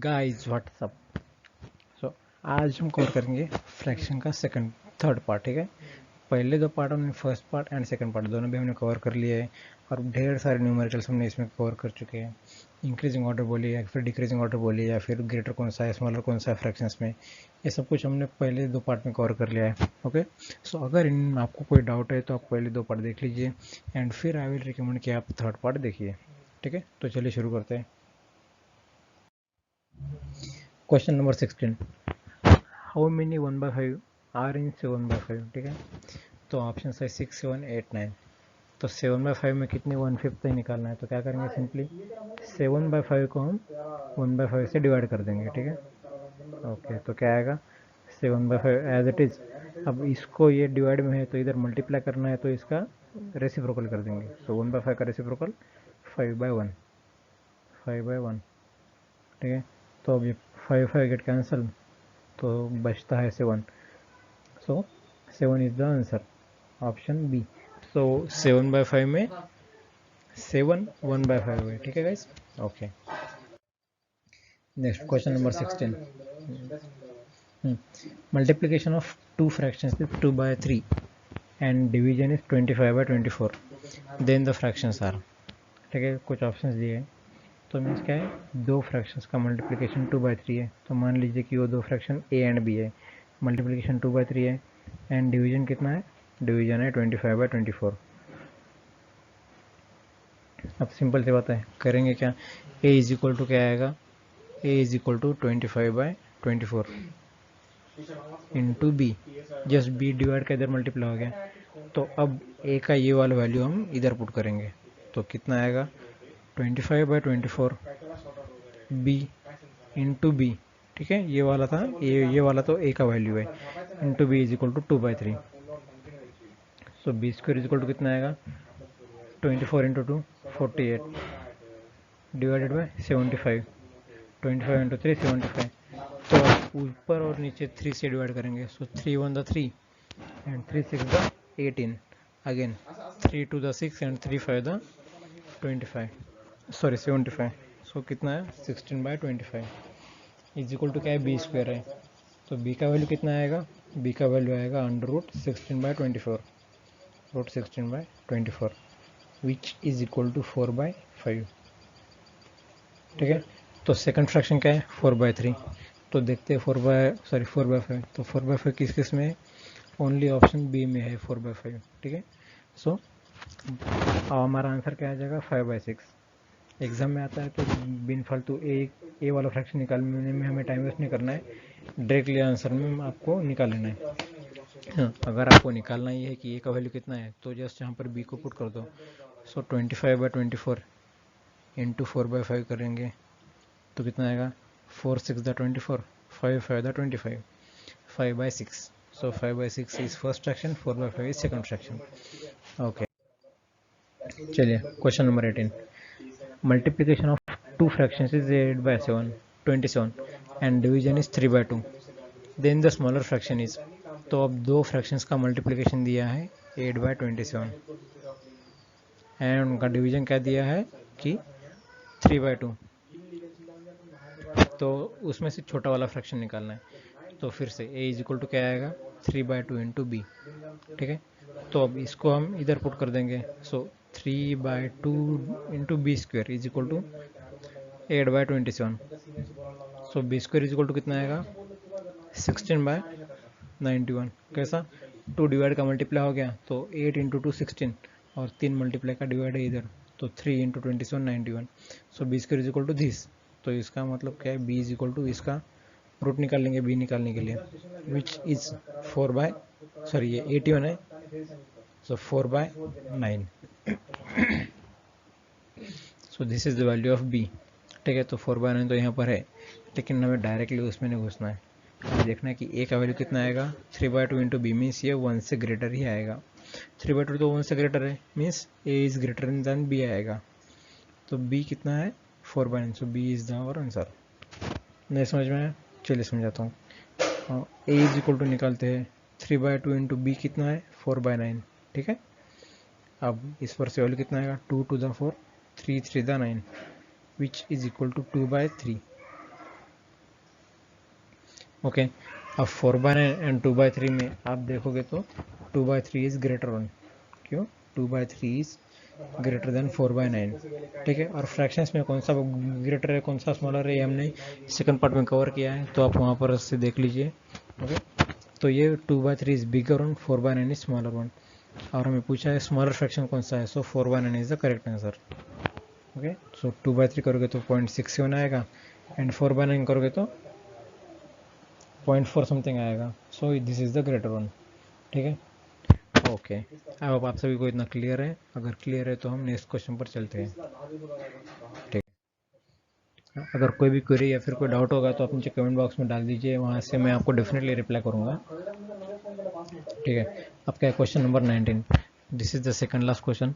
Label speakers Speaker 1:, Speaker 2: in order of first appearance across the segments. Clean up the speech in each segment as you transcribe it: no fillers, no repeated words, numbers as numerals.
Speaker 1: Guys what's up. सो आज हम cover करेंगे फ्रैक्शन का थर्ड पार्ट। ठीक है, पहले दो पार्ट हमने first part and second part दोनों भी हमने कवर कर लिया है और ढेर सारे न्यूमेरिकल्स हमने इसमें कवर कर चुके हैं। इंक्रीजिंग ऑर्डर बोलिए या फिर डिक्रीजिंग ऑर्डर बोलिए या फिर ग्रेटर कौन सा है स्मॉलर कौन सा है फ्रैक्शंस में, ये सब कुछ हमने पहले दो पार्ट में कवर कर लिया है। ओके, सो अगर इन आपको कोई डाउट है तो आप पहले दो पार्ट देख लीजिए एंड फिर आई विल रिकमेंड कि आप थर्ड पार्ट देखिए। ठीक है, तो चलिए शुरू करते हैं। Question number 16, how many 1/5 are in 7/5। ठीक है, तो ऑप्शन है 6, 7, 8, 9। तो 7/5 में कितनी 1/5 निकालना है, तो क्या करेंगे, सिंपली 7/5 को हम 1/5 से डिवाइड कर देंगे। ठीक है, ओके, तो क्या आएगा 7/5 एज इट इज। अब इसको ये डिवाइड में है तो इधर मल्टीप्लाई करना है तो इसका रेसिप्रोकल कर देंगे। सो 1/5 का रेसिप्रोकल 5/1, 5/1। ठीक है, तो अब ये 5 गेट कैंसल तो बचता है 7। So 7 is the answer, option B. So 7/5 में 7 1/5 है। ठीक है guys, okay. Next question number 16, multiplication of two fractions is 2/3 and division is 25/24, then the fractions are. ठीक है, कुछ ऑप्शंस दिए हैं तो मीन्स क्या है, दो फ्रैक्शंस का मल्टीप्लिकेशन 2/3 है तो मान लीजिए कि वो दो फ्रैक्शन ए एंड बी है, मल्टीप्लिकेशन 2/3 है एंड डिवीजन कितना है, डिवीजन है 25/24। अब सिंपल सी बात है, करेंगे क्या, a इज इक्वल टू क्या आएगा, a is equal to 25/24 into b, just b divide का इधर मल्टीप्लाई हो गया। तो अब a का ये वाला वैल्यू हम इधर पुट करेंगे तो कितना आएगा 25/24 b इंटू बी। ठीक है, ये वाला था, ये वाला तो a का वैल्यू है, into b is equal to 2/3। So b square is equal to कितना आएगा 24 इंटू 2 48 डिवाइडेड बाय 75, 25 इंटू 3 75। तो ऊपर और नीचे 3 से डिवाइड करेंगे। सो 3 1 the 3 and 3 6 the 18, again 3 2 the 6 and 3 5 द 25, सॉरी 75। सो कितना है 16/25 इज इक्वल टू क्या है, बी स्क्वायर है। तो बी का वैल्यू कितना आएगा, बी का वैल्यू आएगा √16/24, √16/24 विच इज इक्वल टू 4/5। ठीक है, तो सेकंड फ्रैक्शन क्या है 4/3। तो देखते हैं 4/5। तो 4/5 किस किस में है, ओनली ऑप्शन बी में है 4/5। ठीक है, सो हमारा आंसर क्या आ जाएगा 5/6। एग्जाम में आता है तो बिन फालतू ए वाला फ्रैक्शन निकालने में हमें टाइम वेस्ट नहीं करना है, डायरेक्टली आंसर में आपको निकाल लेना है। हाँ, अगर आपको निकालना ही है कि ए का वैल्यू कितना है तो जस्ट यहाँ पर बी को पुट कर दो। सो 25/24 इंटू 4/5 करेंगे तो कितना आएगा 4 6 द 24, 5 5 द 25, 5/6। So 5/6 is first fraction, 4/5 is second fraction. Okay, चलिए question number 18, multiplication of two fractions is 8/7 27 and division is 3/2, then the smaller fraction is. तो अब दो फ्रैक्शंस का मल्टीप्लिकेशन दिया है 8/27 एंड उनका डिवीजन क्या दिया है कि 3/2, तो उसमें से छोटा वाला फ्रैक्शन निकालना है। तो फिर से a इज इक्वल टू क्या आएगा 3/2 इंटू बी। ठीक है, तो अब इसको हम इधर पुट कर देंगे। So 3/2 into b square is equal to 8/27। So b square is equal to कितना आएगा 16/91। कैसा, 2 डिवाइड का मल्टीप्लाई हो गया तो 8 इंटू 2 16 और 3 मल्टीप्लाई का डिवाइड है इधर तो 3 into 27 91। So b square is equal to this. तो इसका मतलब क्या है, बी इज इक्वल टू, इसका रूट निकाल लेंगे बी निकालने के लिए, विच इज 4/, ये 81 है, so 4/9। So this is the value of b. ठीक है, तो 4/9 तो यहाँ पर है लेकिन हमें डायरेक्टली उसमें नहीं घुसना है, हमें देखना है कि ए का वैल्यू कितना आएगा 3/2 इंटू बी, मीन्स ये 1 से ग्रेटर ही आएगा। 3/2 तो 1 से ग्रेटर है, means A is greater than B आएगा। तो बी कितना है 4/9, so B is the our answer. नहीं समझ में आया, चलिए समझाता हूँ। ए इज इक्वल टू निकालते हैं 3/2 इंटू बी कितना है 4/9। ठीक है, अब इस पर से वैल्यू कितना आएगा 2 2 the 4, 3 3 the 9 which is equal to 2/3। Okay, अब 4/9 एंड 2/3 में आप देखोगे तो 2/3 इज ग्रेटर 1, क्यों? 2/3 इज ग्रेटर देन 4/9, ठीक है। और फ्रैक्शंस में कौन सा ग्रेटर है कौन सा स्मॉलर है, ये हमने सेकंड पार्ट में कवर किया है, तो आप वहाँ पर से देख लीजिए। ओके, तो ये 2/3 is bigger one, 4/9 is smaller one, और हमें पूछा है स्मॉलर फ्रैक्शन कौन सा है, so 4/9 is the correct answer. Okay, so 2/3 करोगे तो 0.67 आएगा, एंड 4/9 करोगे तो 0.4 समथिंग आएगा, सो this is the greater one, ठीक है। ओके, अब आप सभी को इतना क्लियर है? अगर क्लियर है तो हम नेक्स्ट क्वेश्चन पर चलते हैं, ठीक है। अगर कोई भी क्वेरी या फिर कोई डाउट होगा तो आप नीचे कमेंट बॉक्स में डाल दीजिए, वहाँ से मैं आपको डेफिनेटली रिप्लाई करूँगा, ठीक है। अब क्या है question number 19, this is the second last question.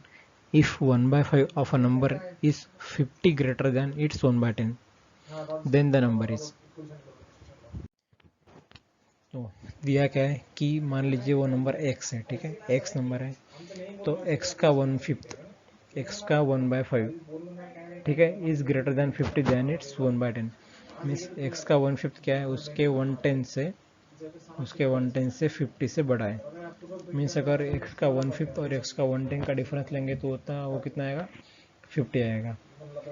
Speaker 1: If 1/5 of a number is 50 greater than its 1/10, then the number is. तो दिया क्या है कि मान लीजिए वो नंबर x है, ठीक है, x नंबर है, तो x का 1/5, x का 1/5, ठीक है, is greater than 50 then its 1/10, means x का 1/5 क्या है, उसके 1/10 से 50 से बड़ा है। मीन्स अगर x का 1/5 और x का 1/10 का डिफरेंस लेंगे तो होता वो कितना आएगा, 50 आएगा।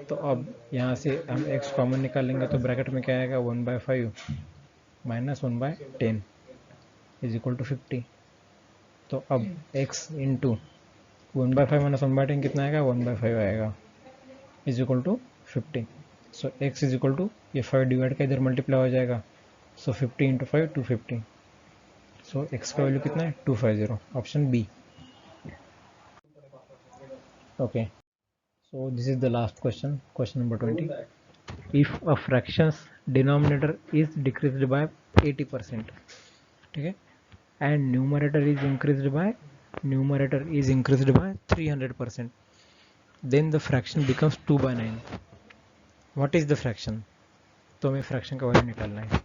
Speaker 1: तो अब यहाँ से हम x कॉमन निकाल लेंगे तो ब्रैकेट में क्या आएगा, 1/5 माइनस 1/10 इज इक्वल टू 50। तो अब x इंटू 1/5 माइनस 1/10 कितना आएगा, 1/5 आएगा, is equal to 50। So x is equal to, ये 5 डिवाइड का इधर मल्टीप्लाई हो जाएगा, सो 50 इंटू 5 250, सो x का वैल्यू कितना है, 250, option b. Okay, so this is the last question, question number 20. If a fraction's denominator is decreased by 80%, ठीक है, and numerator is increased by 300%, then the fraction becomes 2/9. What is the fraction? तो हमें fraction का value निकालना है।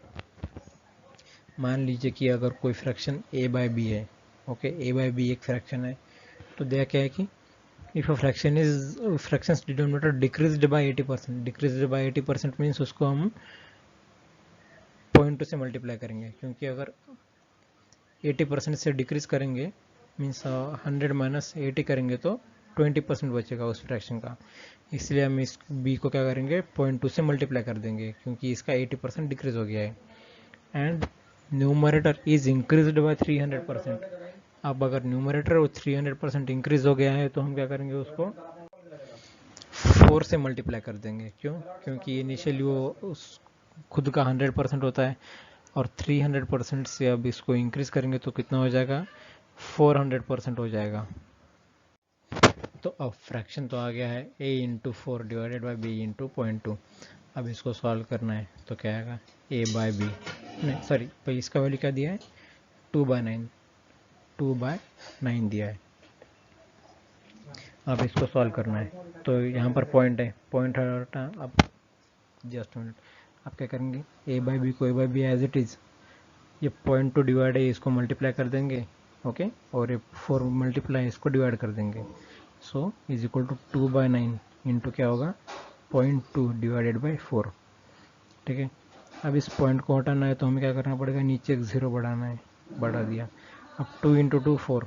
Speaker 1: मान लीजिए कि अगर कोई फ्रैक्शन a/b है, ओके, a/b एक फ्रैक्शन है, तो दिया क्या है कि if a fraction's denominator decreased by 80% means उसको हम 0.2 से मल्टीप्लाई करेंगे, क्योंकि अगर 80% से डिक्रीज करेंगे मीन्स 100 माइनस 80 करेंगे तो 20% बचेगा उस फ्रैक्शन का, इसलिए हम इस b को क्या करेंगे, 0.2 से मल्टीप्लाई कर देंगे, क्योंकि इसका 80% डिक्रीज हो गया है। And numerator is increased by 300%। अब अगर न्यूमरेटर 300% इंक्रीज हो गया है तो हम क्या करेंगे, उसको 4 से मल्टीप्लाई कर देंगे, क्यों? क्योंकि इनिशियली वो उस खुद का 100% होता है, और 300% से अब इसको इंक्रीज करेंगे तो कितना हो जाएगा, 400% हो जाएगा। तो अब फ्रैक्शन तो आ गया है a into 4 divided by b into 0.2। अब इसको सॉल्व करना है तो क्या आएगा, a/b, नहीं सॉरी भाई, इसका वैल्यू क्या दिया है, 2/9 दिया है। अब इसको सॉल्व करना है, तो यहाँ पर पॉइंट है, पॉइंट हटा, अब जस्ट मिनट, आप क्या करेंगे, a/b को a/b एज इट इज़, ये 0.2 डिवाइड है, इसको मल्टीप्लाई कर देंगे, ओके, और ये 4 मल्टीप्लाई इसको डिवाइड कर देंगे, so is equal to 2/9 into क्या होगा, 0.2 डिवाइडेड बाई 4, ठीक है। अब इस पॉइंट को हटाना है तो हमें क्या करना पड़ेगा, नीचे एक 0 बढ़ाना है, बढ़ा दिया। अब 2 इंटू 2 4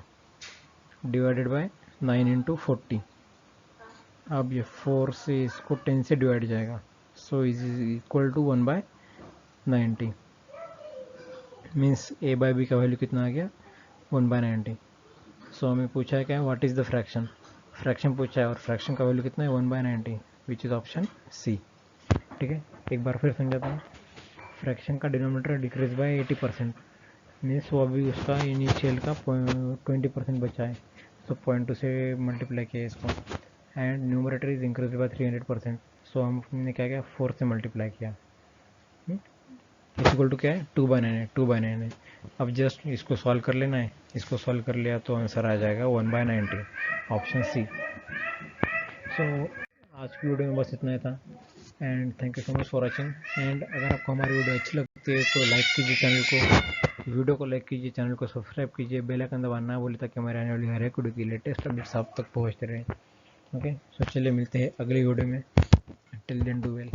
Speaker 1: डिवाइडेड बाई 9 इंटू 40, अब ये 4 से इसको 10 से डिवाइड जाएगा, so is equal to 1/90, means a/b का वैल्यू कितना आ गया, 1/90। सो हमें पूछा है क्या, what is the fraction, fraction पूछा है, और फ्रैक्शन का वैल्यू कितना है, 1/90, विच इज़ ऑप्शन सी, ठीक है। एक बार फिर समझाता हूँ, फ्रैक्शन का डिनोमिनेटर डिक्रीज बाय 80%, मीन्स वो अभी उसका इनिशियल का 20% बचा है, सो 0.2 से मल्टीप्लाई किया इसको, and numerator is increase by 300%, सो हमने क्या किया, 4 से मल्टीप्लाई किया, इक्वल टू क्या है, 2/9 है। अब जस्ट इसको सॉल्व कर लेना है, इसको सॉल्व कर लिया तो आंसर आ जाएगा 1/90, ऑप्शन सी। सो आज की वीडियो में बस इतना ही था, and thank you so much for watching. And अगर आपको हमारी वीडियो अच्छी लगती है तो लाइक कीजिए चैनल को, वीडियो को लाइक कीजिए, चैनल को सब्सक्राइब कीजिए, बेल आइकन दबाना ना भूलिए, ताकि हमारे आने वाली हर एक वीडियो की लेटेस्ट अपडेट्स आप तक पहुँचते रहें। ओके, सो चलिए मिलते हैं अगली वीडियो में, टिल देन डू वेल।